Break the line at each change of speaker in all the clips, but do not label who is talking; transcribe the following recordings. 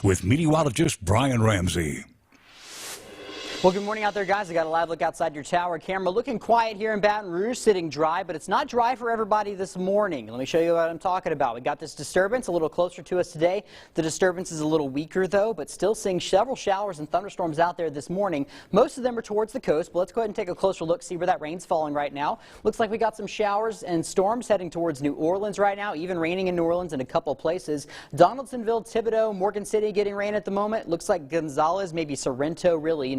with meteorologist Brian Ramsey.
Well, good morning out there, guys. I got a live look outside your tower camera. Looking quiet here in Baton Rouge, sitting dry, but it's not dry for everybody this morning. Let me show you what I'm talking about. We got this disturbance a little closer to us today. The disturbance is a little weaker, though, but still seeing several showers and thunderstorms out there this morning. Most of them are towards the coast, but let's go ahead and take a closer look, see where that rain's falling right now. Looks like we got some showers and storms heading towards New Orleans right now, even raining in New Orleans in a couple places. Donaldsonville, Thibodaux, Morgan City getting rain at the moment. Looks like Gonzales, maybe Sorrento, really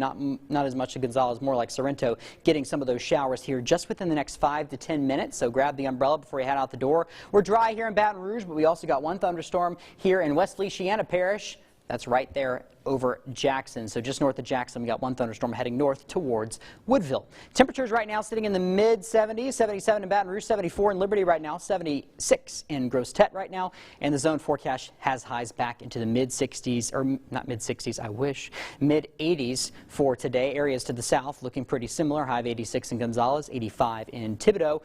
not as much as Gonzales, more like Sorrento, getting some of those showers here just within the next 5 to 10 minutes. So grab the umbrella before you head out the door. We're dry here in Baton Rouge, but we also got one thunderstorm here in West Feliciana Parish. That's right there over Jackson. So just north of Jackson, we got one thunderstorm heading north towards Woodville. Temperatures right now sitting in the mid-70s, 77 in Baton Rouge, 74 in Liberty right now, 76 in Grosse Tete right now. And the zone forecast has highs back into the mid-60s, or not mid-60s, I wish, mid-80s for today. Areas to the south looking pretty similar, high of 86 in Gonzales, 85 in Thibodaux.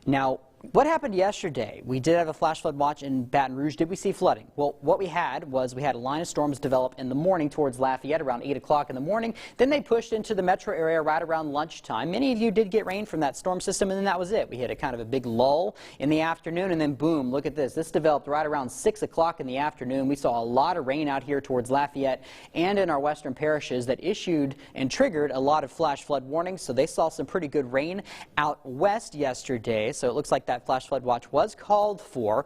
Now, what happened yesterday? We did have a flash flood watch in Baton Rouge. Did we see flooding? Well, what we had a line of storms develop in the morning towards Lafayette around 8 o'clock in the morning. Then they pushed into the metro area right around lunchtime. Many of you did get rain from that storm system, and then that was it. We hit a kind of a big lull in the afternoon, and then boom, look at this. This developed right around 6 o'clock in the afternoon. We saw a lot of rain out here towards Lafayette and in our western parishes that issued and triggered a lot of flash flood warnings. So they saw some pretty good rain out west yesterday. So it looks like that flash flood watch was called for.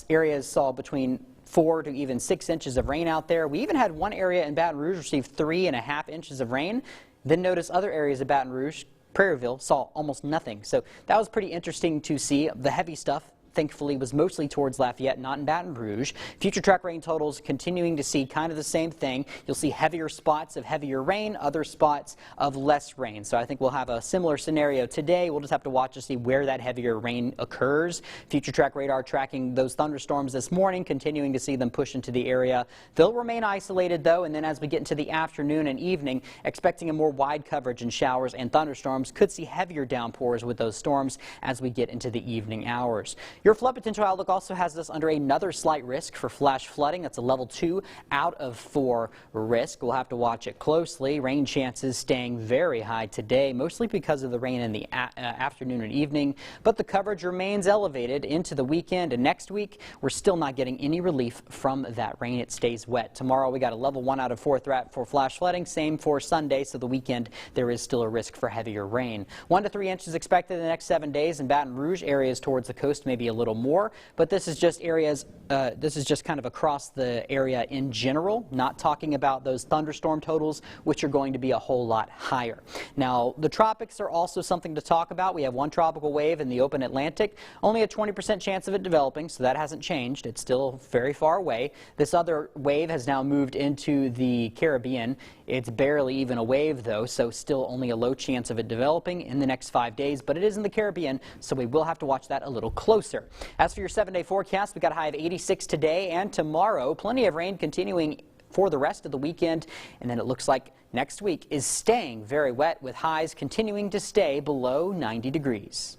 Areas saw between 4 to even 6 inches of rain out there. We even had one area in Baton Rouge receive 3.5 inches of rain. Then notice other areas of Baton Rouge, Prairieville, saw almost nothing. So that was pretty interesting to see. The heavy stuff, thankfully, was mostly towards Lafayette, not in Baton Rouge. Future track rain totals continuing to see kind of the same thing. You'll see heavier spots of heavier rain, other spots of less rain. So I think we'll have a similar scenario today. We'll just have to watch to see where that heavier rain occurs. Future track radar tracking those thunderstorms this morning, continuing to see them push into the area. They'll remain isolated, though, and then as we get into the afternoon and evening, expecting a more wide coverage in showers and thunderstorms. Could see heavier downpours with those storms as we get into the evening hours. Your flood potential outlook also has us under another slight risk for flash flooding. That's a level 2 out of 4 risk. We'll have to watch it closely. Rain chances staying very high today, mostly because of the rain in the afternoon and evening. But the coverage remains elevated into the weekend, and next week we're still not getting any relief from that rain. It stays wet. Tomorrow we got a level 1 out of 4 threat for flash flooding. Same for Sunday, so the weekend there is still a risk for heavier rain. 1 to 3 inches expected in the next 7 days in Baton Rouge. Areas towards the coast maybe a little more, but this is just areas, this is just kind of across the area in general, not talking about those thunderstorm totals, which are going to be a whole lot higher. Now, the tropics are also something to talk about. We have one tropical wave in the open Atlantic, only a 20% chance of it developing, so that hasn't changed. It's still very far away. This other wave has now moved into the Caribbean. It's barely even a wave, though, so still only a low chance of it developing in the next 5 days, but it is in the Caribbean, so we will have to watch that a little closer. As for your 7-day forecast, we got a high of 86 today and tomorrow. Plenty of rain continuing for the rest of the weekend, and then it looks like next week is staying very wet with highs continuing to stay below 90 degrees.